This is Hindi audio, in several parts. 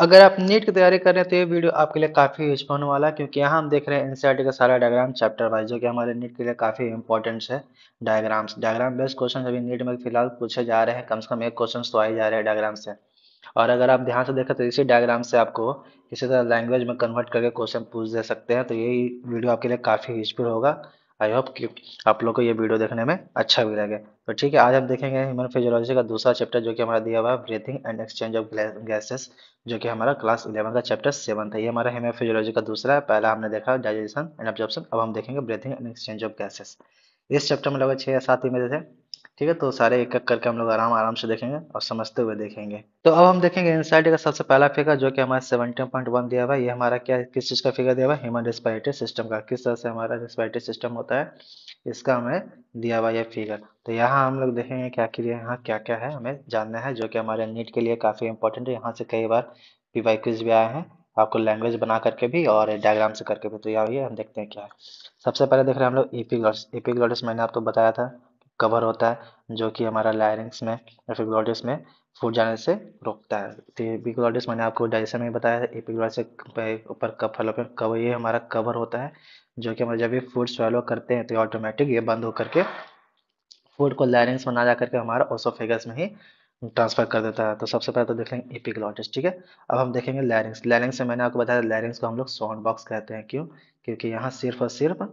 अगर आप नीट की तैयारी कर रहे हैं तो ये वीडियो आपके लिए काफ़ी यूजफुल होने वाला है, क्योंकि यहाँ हम देख रहे हैं एनसीईआरटी का सारा डायग्राम चैप्टर वाइज, जो कि हमारे नीट के लिए काफ़ी इंपॉर्टेंट है। डायग्राम बेस्ड क्वेश्चन अभी नीट में फिलहाल पूछे जा रहे हैं, कम से कम एक क्वेश्चन तो आ ही जा रहे हैं डायग्राम से। और अगर आप ध्यान से देखें तो इसी डायग्राम से आपको किसी तरह लैंग्वेज में कन्वर्ट करके क्वेश्चन पूछ दे सकते हैं, तो यही वीडियो आपके लिए काफ़ी यूजफुल होगा। आई होप कि आप लोग को ये वीडियो देखने में अच्छा भी लगे। तो ठीक है, आज हम देखेंगे ह्यूमन फिजियोलॉजी का दूसरा चैप्टर, जो कि हमारा दिया हुआ है breathing and exchange of gases, जो कि हमारा क्लास 11 का चैप्टर 7 था। ये हमारा ह्यूमन फिजियोलॉजी का दूसरा है। पहला हमने देखा डाइजेशन एंड एब्जॉर्प्शन, अब हम देखेंगे breathing and exchange of gases. इस चैप्टर में लगभग 6 या 7 इमेज थे। ठीक है, तो सारे एक एक करके हम लोग आराम आराम से देखेंगे और समझते हुए देखेंगे। तो अब हम देखेंगे एनसीईआरटी का सबसे पहला फिगर, जो कि हमारा 17.1 दिया हुआ है। ये हमारा क्या किस चीज़ का फिगर दिया हुआ है? ह्यूमन रेस्पिरेटरी सिस्टम का, किस तरह से हमारा रेस्पिरेटरी सिस्टम होता है, इसका हमें दिया हुआ ये फिगर। तो यहाँ हम लोग देखेंगे क्या आखिर यहाँ क्या क्या है हमें जानना है, जो कि हमारे नीट के लिए काफ़ी इंपॉर्टेंट है। यहाँ से कई बार पीवाई क्विज भी आए हैं, आपको लैंग्वेज बना करके भी और डायग्राम से करके भी। तो ये हम देखते हैं क्या है। सबसे पहले देख रहे हैं हम लोग एपिग्लॉटिस। एपिग्लॉटिस मैंने आपको बताया था कवर होता है, जो कि हमारा लायरिंक्स में एपिग्लॉटिस में फूट जाने से रोकता है। तो एपिग्लॉटिस मैंने आपको डायजेशन में बताया है। एपिग्लॉटिस से ऊपर फलोपियन कवर, ये हमारा कवर होता है, जो कि हम जब भी फूड swallow करते हैं तो ऑटोमेटिक ये बंद होकर के फूड को लैरिंग्स में ना जा करके हमारा ओसोफेगस में ही ट्रांसफर कर देता है। तो सबसे पहले तो देख लेंगे एपिग्लॉटिस। ठीक है, अब हम देखेंगे लैरिंग्स। लैरिंग्स से मैंने आपको बताया लैरिंग्स को हम लोग साउंड बॉक्स कहते हैं। क्यों? क्योंकि यहाँ सिर्फ और सिर्फ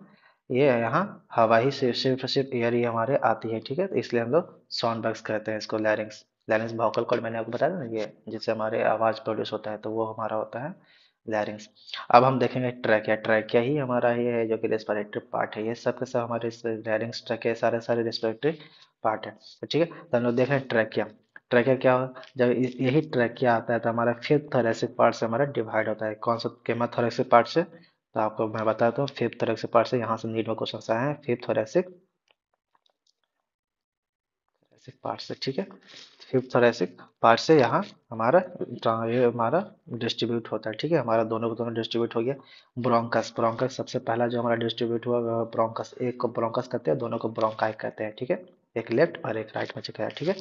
ये यहाँ हवा ही सिर्फ एयर ही हमारे आती है। ठीक है, तो इसलिए हम लोग साउंड बॉक्स कहते हैं इसको लैरिंग्स। लैरिंग्स वोकल कॉर्ड मैंने आपको बताया ना, ये जिससे हमारे आवाज़ प्रोड्यूस होता है, तो वो हमारा होता है लैरिंग्स। अब हम देखेंगे ट्रैकिया। ट्रैकिया ही हमारा ये है जो कि रेस्पिरेटरी पार्ट है। ये सब के सब हमारे लैरिंग्स ट्रैकिया सारे सारे रेस्पिरेटरी पार्ट है। तो ठीक है, तो हम लोग देख रहे हैं ट्रैकिया। ट्रैकिया क्या हो, जब यही ट्रैकिया आता है तो हमारा फिफ्थ थोरैसिक पार्ट से हमारा डिवाइड होता है। कौन सा थोरैसिक पार्ट से? तो आपको मैं बताता हूँ, फिफ्थ थोरैसिक पार्ट से। यहाँ से नीट में क्वेश्चन आए हैं फिफ्थ थोरैसिक पार्ट से। ठीक है, फिफ्थ थोरैसिक पार्ट से यहाँ हमारा ये हमारा डिस्ट्रीब्यूट होता है। ठीक है, हमारा दोनों को दोनों डिस्ट्रीब्यूट हो गया। ब्रोंकस। ब्रोंकस सबसे पहला जो हमारा डिस्ट्रीब्यूट हुआ ब्रोंकस, एक को ब्रोंकस कहते हैं, दोनों को ब्रोंकाई कहते हैं। ठीक है, एक लेफ्ट और एक राइट में चुका है। ठीक है,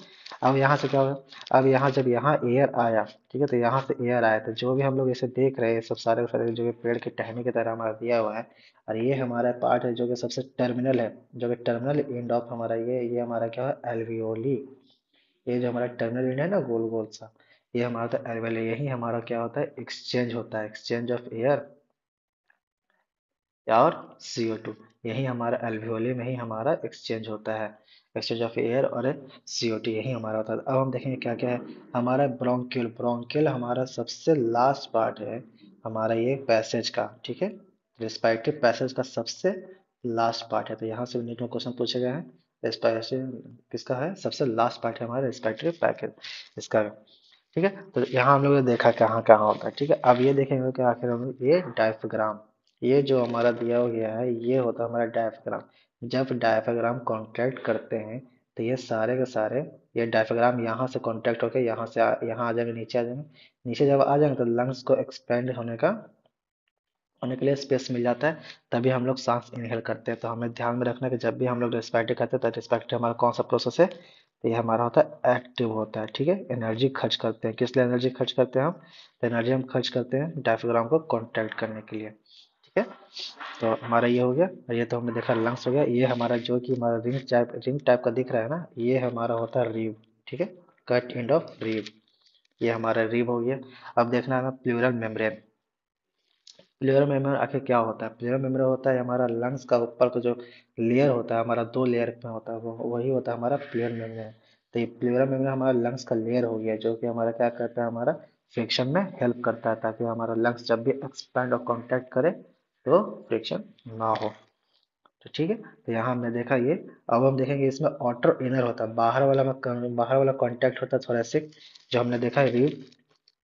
अब यहाँ से क्या हुआ, अब यहाँ जब यहाँ एयर आया, ठीक है, तो यहाँ से एयर आया तो जो भी हम लोग इसे देख रहे हैं सब सारे के सारे जो कि पेड़ की टहनी की तरह हमारा दिया हुआ है, और ये हमारा पार्ट है जो कि सबसे टर्मिनल है, जो कि टर्मिनल एंड ऑफ हमारा ये हमारा क्या है एल्वियोली। ये जो हमारा टर्मिनल एंड है ना गोल गोल सा, ये हमारा तो एल्वियोली। यही हमारा क्या होता है एक्सचेंज होता है, एक्सचेंज ऑफ एयर और CO2। यही हमारा एल्वियोली में ही हमारा एक्सचेंज होता है, एक्सचेंज ऑफ एयर और CO2 यही हमारा होता है। अब हम देखेंगे क्या क्या है हमारा ब्रोंकियल। ब्रोंकियल हमारा सबसे लास्ट पार्ट है हमारा ये पैसेज का। ठीक है, रिस्पायरेटरी पैसेज का सबसे लास्ट पार्ट है। तो यहाँ से नीट में क्वेश्चन पूछे गए हैं, रेस्पिरेशन किसका है, सबसे लास्ट पार्ट है हमारा रेस्पिरेटरी पैकेज इसका। ठीक है, तो यहाँ हम लोग ने देखा कहाँ कहाँ होता है। ठीक है, अब ये देखेंगे कि आखिर हम लोग ये डायफ्राम, ये जो हमारा दिया गया है ये होता है हमारा डायफ्राम। जब डायफ्राम कॉन्ट्रैक्ट करते हैं तो ये सारे के सारे ये डायफ्राम यहाँ से कॉन्ट्रैक्ट होकर यहाँ से यहाँ आ जाएंगे, नीचे आ जाएंगे। नीचे जब आ जाएंगे तो लंग्स को एक्सपेंड होने के लिए स्पेस मिल जाता है, तभी हम लोग सांस इनहेल करते हैं। तो हमें ध्यान में रखना है कि जब भी हम लोग रेस्पिरेटरी करते हैं तो रेस्पिरेटरी हमारा कौन सा प्रोसेस है, तो ये हमारा होता है एक्टिव होता है। ठीक है, एनर्जी खर्च करते हैं, किस लिए एनर्जी खर्च करते हैं हम, तो एनर्जी हम खर्च करते हैं डायफ्राम को कॉन्ट्रैक्ट करने के लिए। ठीक है, तो हमारा ये हो गया, और ये तो हमने देखा लंग्स हो गया। ये हमारा जो कि हमारा रिंग टाइप का दिख रहा है ना, ये हमारा होता है रिब। ठीक है, कट एंड ऑफ रिब, ये हमारा रिब हो गया। अब देखना है प्लूरल मेम्ब्रेन। प्लेयर मेम्बर आखिर क्या होता है? प्लेयर मेम्बर होता है हमारा लंग्स का ऊपर का जो लेयर होता है हमारा, दो लेयर में होता है, वो वही होता है हमारा प्लेयर मेम्बर। तो ये प्लेयर मेम्बर हमारा लंग्स का लेयर हो गया, जो कि हमारा क्या करता है, हमारा फ्रिक्शन में हेल्प करता है, ताकि हमारा लंग्स जब भी एक्सपैंड और कॉन्ट्रैक्ट करे तो फ्रिक्शन ना हो। तो ठीक है, तो यहाँ हमने देखा ये। अब हम देखेंगे इसमें आउटर इनर होता है, बाहर वाला कॉन्टैक्ट होता है थोरेसिक, जो हमने देखा है रिब।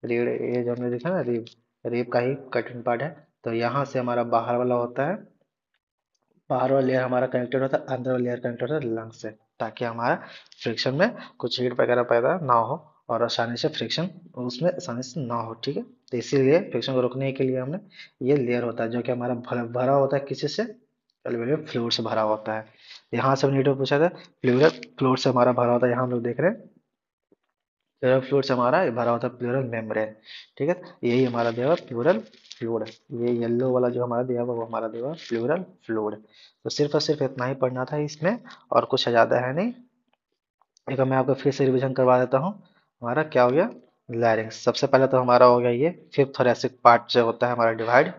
रीढ़, ये जो हमने देखा ना रिब, रिब का ही कठिन पार्ट है। तो यहाँ से हमारा बाहर वाला होता है, बाहर वाला लेयर हमारा कनेक्टेड होता है, अंदर वाला लेयर कनेक्टेड होता है लंग से, ताकि हमारा फ्रिक्शन में कुछ हीट वगैरह पैदा ना हो और आसानी से फ्रिक्शन उसमें आसानी से ना हो। ठीक है, तो इसीलिए फ्रिक्शन को रोकने के लिए हमने ये लेयर होता है, जो कि हमारा भरा होता है किसी से, एल्यूमिनियम फ्लूइड से भरा होता है। यहाँ से नीट में पूछा था फ्लूइड से हमारा भरा होता है, यहाँ हम लोग देख रहे हैं प्लूरल फ्लूइड से हमारा भरा होता है प्लूरल मेम्ब्रेन। ठीक है, यही हमारा दिया हुआ प्लूरल फ्लूइड। ये येलो वाला जो हमारा दिया हुआ वो हमारा दिया हुआ प्लूरल फ्लूइड। तो सिर्फ और सिर्फ इतना ही पढ़ना था इसमें, और कुछ ज़्यादा है नहीं। एक मैं आपको फिर से रिवीजन करवा देता हूँ। हमारा क्या हो गया, लैरिंग्स सबसे पहले तो हमारा हो गया ये फिफ्थ थोरेसिक पार्ट से होता है हमारा डिवाइड।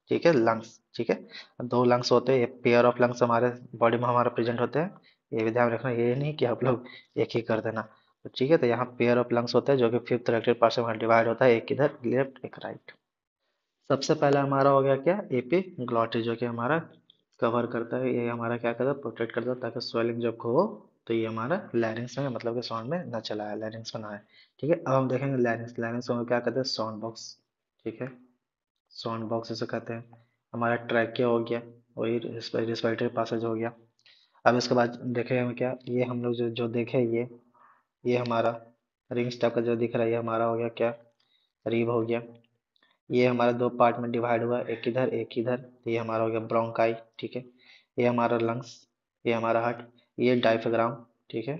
ठीक है, लंग्स। ठीक है, दो लंग्स होते हैं, ये पेयर ऑफ लंग्स हमारे बॉडी में हमारा प्रेजेंट होते हैं। ये भी ध्यान रखना, ये नहीं कि आप लोग एक ही कर देना। तो ठीक है, तो यहाँ पेयर ऑफ लंग्स होते हैं जो कि फिफ्थ थोरेसिक पार्ट से हमारा डिवाइड होता है, एक इधर लेफ्ट एक राइट। सबसे पहला हमारा हो गया क्या, एपिग्लॉटिस, जो कि हमारा कवर करता है, ये हमारा क्या करता है, प्रोटेक्ट करता है ताकि स्वेलिंग जब हो तो ये हमारा लैरिंग्स में मतलब कि साउंड में न चला है, लैरिंग्स में ना है। ठीक है, अब हम देखेंगे लैरिंग्स। लैरिंग्स को हम क्या कहते हैं, साउंड बॉक्स। ठीक है, साउंड बॉक्स इसे कहते हैं। हमारा ट्रैकिया हो गया, वही रिस्पिरेटरी पासेज हो गया। अब इसके बाद देखें हम क्या, ये हम लोग जो जो देखे ये हमारा रिंग्स टाइप का जो दिख रहा है ये हमारा हो गया क्या, रीब हो गया। ये हमारा दो पार्ट में डिवाइड हुआ, एक इधर एक इधर, तो ये हमारा हो गया ब्रोंकाई। ठीक है, ये हमारा लंग्स, ये हमारा हार्ट, ये डायफ्राम। ठीक है,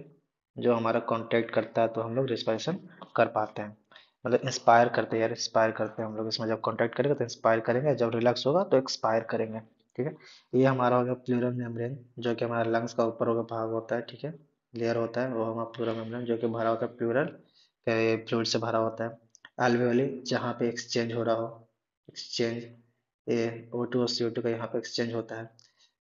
जो हमारा कॉन्ट्रैक्ट करता है तो हम लोग रिस्पिरेशन कर पाते हैं, मतलब इंस्पायर करते हैं यार, इंस्पायर करते हैं हम लोग इसमें, जब कॉन्ट्रैक्ट करेंगे तो इंस्पायर करेंगे, जब रिलैक्स होगा तो एक्सपायर करेंगे। ठीक है, ये हमारा हो गया प्लूरल मेम्ब्रेन, जो कि हमारा लंग्स का ऊपर होगा भाग होता है। ठीक है, लेयर होता है वो हमारा प्लूरल मेम्ब्रेन, जो कि भरा होता है प्लूरल फ्लूइड से भरा होता है। alveoli जहाँ पे एक्सचेंज हो रहा हो, एक्सचेंज, ए O2 और CO2 का यहाँ पे एक्सचेंज होता है।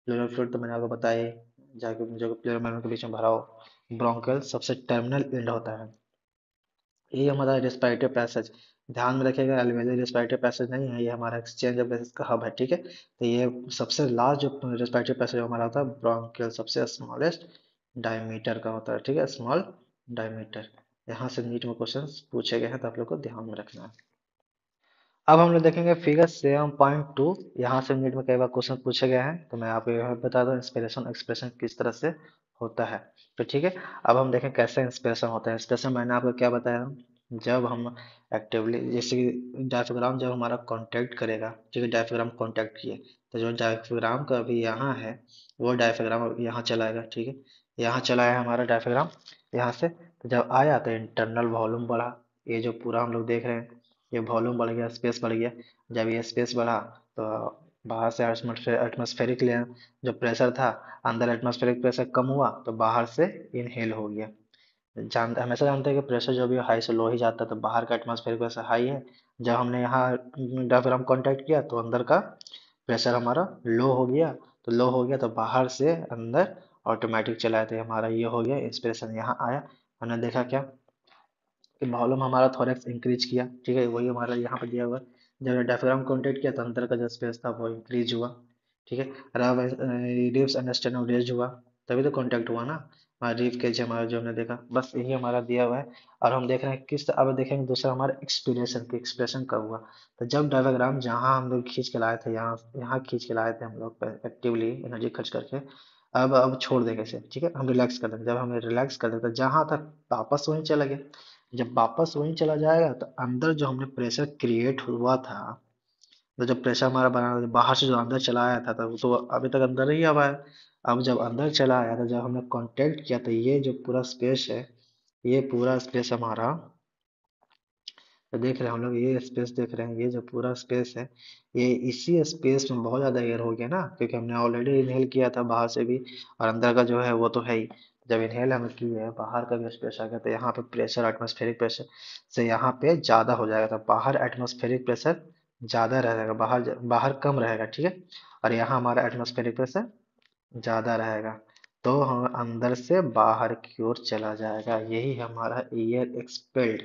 प्लूरल फ्लूइड तो मैंने आपको बताया ही, जाके जो प्लूरल मेम्ब्रेन के बीच में भरा हो। ब्रोंकियल सबसे टर्मिनल एंड होता है, ये हमारा रेस्पिरेटरी पैसेज। ध्यान में रखिएगा, एल्वेोलर रेस्पिरेटरी पैसेज नहीं है, ये हमारा एक्सचेंज ऑफ गैसेस का हब है। ठीक है, तो ये सबसे लास्ट जो रेस्पिरेटरी पैसेज हमारा होता है ब्रोंकियल, सबसे स्मॉलेस्ट डायमीटर का होता है। ठीक है, स्मॉल डायमीटर। यहाँ से नीट में क्वेश्चन पूछे गए हैं तो आप लोग को ध्यान में रखना है। अब हम लोग देखेंगे फिगर 7.2। यहाँ से नीट में कई बार क्वेश्चन पूछे गए हैं, तो मैं आपको यह बता दूं इंस्पिरेशन एक्सप्रेशन किस तरह से होता है। तो ठीक है, अब हम देखें कैसे इंस्पिरेशन होता है। इंस्पिरेशन मैंने आपको क्या बताया, जब हम एक्टिवली, जैसे कि डायफ्राम जब हमारा कॉन्टैक्ट करेगा, ठीक है, डायफ्राम कॉन्टैक्ट किए तो जो डायफ्राम का अभी यहाँ है वो डायफ्राम अब यहाँ चलाएगा। ठीक है, यहाँ चलाया हमारा डायफ्राम यहाँ से, तो जब आया तो इंटरनल वॉल्यूम बढ़ा, ये जो पूरा हम लोग देख रहे हैं ये वॉल्यूम बढ़ गया, स्पेस बढ़ गया। जब ये स्पेस बढ़ा तो बाहर से एटमॉस्फेरिक लेयर जो प्रेशर था, अंदर एटमॉस्फेरिक प्रेशर कम हुआ तो बाहर से इनहेल हो गया। हमेशा जानते हैं कि प्रेशर जो भी हाई से लो ही जाता है, तो बाहर का एटमॉस्फेरिक प्रेशर हाई है। जब हमने यहाँ डायफ्राम कांटेक्ट किया तो अंदर का प्रेशर हमारा लो हो गया, तो लो हो गया तो बाहर से अंदर ऑटोमेटिक चला जाता है। हमारा ये हो गया इंस्पिरेशन, यहाँ आया, हमने देखा क्या कि वॉल्यूम हमारा थोरेक्स इंक्रीज किया। ठीक है, वही हमारा यहाँ पे दिया हुआ है। जब डायफ्राम कॉन्टेक्ट किया तो अंदर का जो स्पेस था वो इंक्रीज हुआ। ठीक है, रिब्स अंडरस्टैंड रेज हुआ, तभी तो कॉन्टेक्ट हुआ ना। हमारा रिब केज हमारा जो हमने देखा, बस यही हमारा दिया हुआ है। और हम देख रहे हैं किस, अब देखेंगे दूसरा हमारा एक्सपीरेशन की, एक्सप्रेशन कब हुआ। तो जब डायग्राम जहाँ हम लोग खींच के लाए थे, यहाँ यहाँ खींच के लाए थे हम लोग एक्टिवली एनर्जी खर्च करके, अब छोड़ देंगे इसे। ठीक है, हम रिलैक्स कर देंगे, जब हम रिलैक्स कर देते जहाँ था वापस वहीं चला गया। जब वापस वहीं चला जाएगा तो अंदर जो हमने प्रेशर क्रिएट हुआ था, तो जब प्रेशर हमारा बना बाहर से जो अंदर चला आया था, तो अभी तक अंदर ही हवा है। अब जब अंदर चला आया था, जब हमने कांटेक्ट किया, तो ये जो पूरा स्पेस है, ये पूरा स्पेस हमारा, तो देख रहे हैं हम लोग ये स्पेस देख रहे हैं, ये जो पूरा स्पेस है, ये इसी स्पेस में बहुत ज़्यादा एयर हो गया ना, क्योंकि हमने ऑलरेडी इनहेल किया था बाहर से भी, और अंदर का जो है वो तो है ही। जब इनहेल हम किए है, बाहर का भी स्पेस आ गया, तो यहाँ पे प्रेशर एटमॉस्फेरिक प्रेशर से यहाँ पे ज़्यादा हो जाएगा, तो बाहर एटमॉस्फेरिक प्रेशर ज़्यादा रहेगा, बाहर बाहर कम रहेगा। ठीक है, और यहाँ हमारा एटमॉस्फेरिक प्रेशर ज़्यादा रहेगा, तो हम अंदर से बाहर की ओर चला जाएगा, यही हमारा एयर एक्सपेल्ड।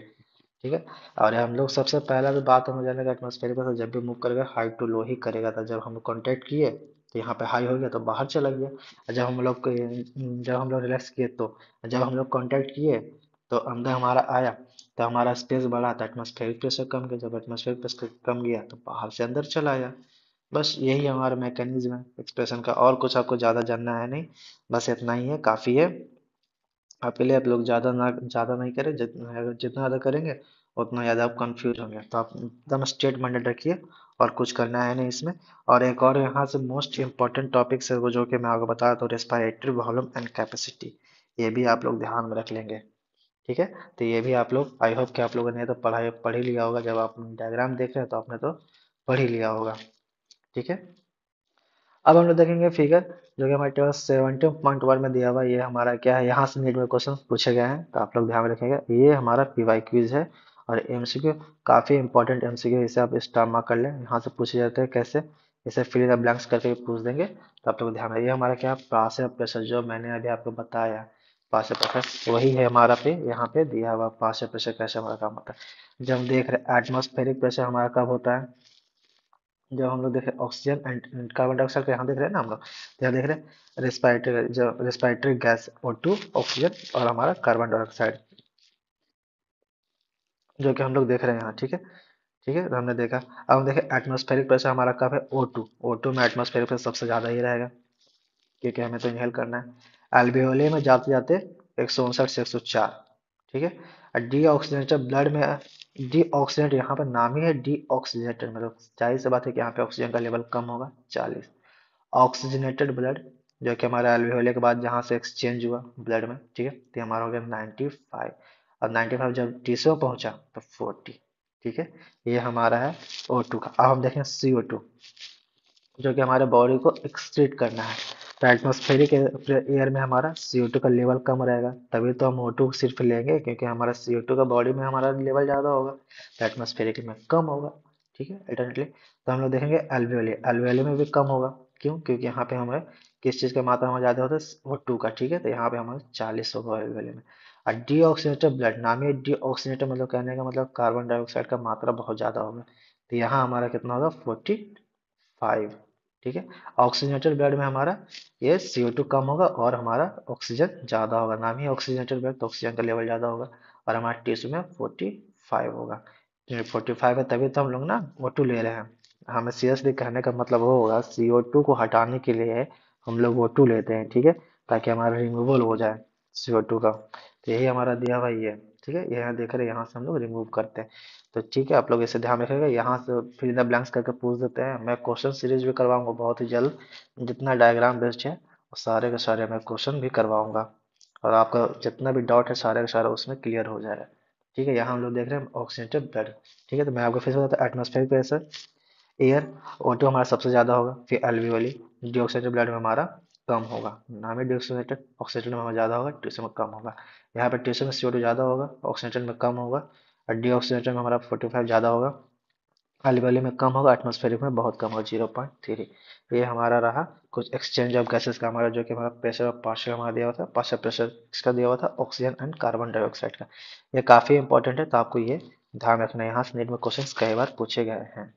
ठीक है, और हम लोग सबसे पहला तो बात हम जानेगा एटमॉस्फेयर पर, जब भी मूव करेगा हाई टू लो ही करेगा था। जब हम कांटेक्ट किए तो यहाँ पे हाई हो गया तो बाहर चला गया, और जब हम लोग रिलैक्स किए तो, जब हम लोग कांटेक्ट किए तो अंदर हमारा आया, तो हमारा स्पेस बढ़ा तो एटमॉस्फेरिक प्रेशर कम गया, जब एटमॉस्फेरिक प्रेशर कम गया तो बाहर से अंदर चला आया। बस यही हमारा मैकेनिज्म है एक्सप्रेशन का, और कुछ आपको ज़्यादा जानना है नहीं, बस इतना ही है, काफ़ी है आपके लिए। आप लोग ज़्यादा नहीं करें, जितना जितना ज़्यादा करेंगे उतना ज़्यादा आप कंफ्यूज होंगे, तो आप एकदम स्ट्रेट माइंडेड रखिए, और कुछ करना है नहीं इसमें। और एक और यहाँ से मोस्ट इम्पॉर्टेंट टॉपिक्स है वो, जो कि मैं आपको बता रहा था, रेस्पिरेटरी वॉल्यूम एंड कैपेसिटी, ये भी आप लोग ध्यान में रख लेंगे। ठीक है। तो ये भी आप लोग, आई होप कि आप लोगों ने तो पढ़ ही लिया होगा, जब आप डायग्राम देख रहे हैं तो आपने तो पढ़ ही लिया होगा। ठीक है। अब हम लोग देखेंगे फिगर, जो कि हमारे टेबल 17.1 में दिया हुआ है। ये हमारा क्या है, यहाँ से नीट में क्वेश्चन पूछे गए हैं, तो आप लोग ध्यान रखेंगे। ये हमारा पीवाई क्विज है और एमसीक्यू, काफी इंपॉर्टेंट एमसीक्यू, इसे आप स्टार मार्क कर लें। यहाँ से पूछे जाते हैं कैसे, इसे फिल इन द ब्लैंक्स करके पूछ देंगे, तो आप लोग ध्यान रखिए। ये हमारा क्या, पास है प्रेशर, जो मैंने अभी आपको बताया, पास प्रेशर वही है हमारा पे यहाँ पे दिया हुआ। पास प्रेशर कैसे हमारा काम होता है, जब हम देख रहे हैं एटमॉस्फेरिक प्रेशर हमारा कब होता है, जब हम लोग देख रहे हैं ऑक्सीजन एंड कार्बन डाइऑक्साइड को यहाँ देख रहे हैं ना हम लोग, तो यहाँ देख रहे हैं रेस्पिरेटरी, जो रेस्पिरेटरी गैस O2 ऑक्सीजन, और हमारा कार्बन डाइऑक्साइड, जो कि हम लोग देख रहे हैं यहाँ। ठीक है। ठीक है, तो हमने देखा। अब हम देखें एटमॉस्फेरिक प्रेशर हमारा कब है, O2 में एटमॉस्फेरिक प्रेशर सबसे ज्यादा ही रहेगा, क्योंकि हमें तो इनहेल करना है। एल्वियोली में जाते जाते 159 से 104। ठीक है। और डी ऑक्सीजनेटेड ब्लड में, डी ऑक्सीजनेट यहाँ पर नाम ही है डी ऑक्सीजनेटेड, मतलब जाहिर सी बात है कि यहाँ पे ऑक्सीजन का लेवल कम होगा, 40। ऑक्सीजनेटेड ब्लड, जो कि हमारा एल्वियोले के बाद जहाँ से एक्सचेंज हुआ ब्लड में, ठीक है, तो हमारा हो गया 95। और 95 जब टीसो पहुंचा तो 40। ठीक है। ये हमारा है O2 का। अब हम देखें CO2, जो कि हमारे बॉडी को एक्सक्रीट करना है। तो एटमॉस्फेरिक एयर में हमारा CO2 का लेवल कम रहेगा, तभी तो हम O2 सिर्फ लेंगे, क्योंकि हमारा CO2 का बॉडी में हमारा लेवल ज़्यादा होगा, तो एटमॉस्फेरिक में कम होगा। ठीक है, अल्टरनेटली। तो हम लोग देखेंगे एल्वियोली, एल्वियोली में भी कम होगा। क्यों? क्योंकि यहाँ पे हमें किस चीज़ का मात्रा हमें ज़्यादा होता है, O2 का। ठीक है, तो यहाँ पे हमारे 40 होगा एल्वियोली में। और डी ऑक्सीजनेटेड ब्लड, नाम ही डी ऑक्सीजनेटेड, मतलब कहने का मतलब कार्बन डाइऑक्साइड का मात्रा बहुत ज़्यादा होगा, तो यहाँ हमारा कितना होगा, 45। ठीक है। ऑक्सीजनेटेड ब्लड में हमारा ये CO2 कम होगा और हमारा ऑक्सीजन ज़्यादा होगा, नाम ही ऑक्सीजनेटेड ब्लड, तो ऑक्सीजन का लेवल ज़्यादा होगा। और हमारे टिश्यू में 45 होगा। 45 है, तभी तो हम लोग ना O2 ले रहे हैं। हमें सीरियसली कहने का मतलब वो होगा, CO2 को हटाने के लिए हम लोग O2 लेते हैं। ठीक है, ताकि हमारा रिमूवल हो जाए CO2 का। तो यही हमारा दिया हुआ ये है। ठीक है, ये यहाँ देख रहे हैं, यहाँ से हम लोग रिमूव करते हैं। तो ठीक है, आप लोग इसे ध्यान रखिएगा। यहाँ से फिल इन द ब्लैंक्स करके पूछ देते हैं। मैं क्वेश्चन सीरीज भी करवाऊंगा बहुत ही जल्द, जितना डायग्राम बेस्ड है वो सारे के सारे मैं क्वेश्चन भी करवाऊंगा, और आपका जितना भी डाउट है सारे का सारा उसमें क्लियर हो जाएगा। ठीक है, यहाँ हम लोग देख रहे हैं ऑक्सीजनेटेड ब्लड। ठीक है, तो मैं आपको फिर से बताता हूँ, एटमॉस्फेरिक प्रेशर एयर, O2 हमारा सबसे ज़्यादा होगा, फिर एल्वियोली, डीऑक्सीजनेटेड ब्लड में हमारा कम होगा, नाम ही डीऑक्सीजनेटेड, ऑक्सीजनेटेड में हमारा ज़्यादा होगा, टिश्यू में कम होगा। यहाँ पर टिश्यू में CO2 ज़्यादा होगा, ऑक्सीजनेटेड में कम होगा, और डीऑक्सीजनेटेड में हमारा 45 ज़्यादा होगा, एल्वियोली में कम होगा, एटमॉस्फेरिक में बहुत कम होगा, 0.3। ये हमारा रहा कुछ एक्सचेंज ऑफ गैसेस का, हमारा जो कि हमारा प्रेशर और पार्शियल हमारा दिया हुआ था, पार्शियल प्रेशर किसका दिया हुआ था, ऑक्सीजन एंड कार्बन डाइऑक्साइड का। ये काफ़ी इंपॉर्टेंट है, तो आपको ये ध्यान रखना है, यहाँ से नीट में क्वेश्चन कई बार पूछे गए हैं।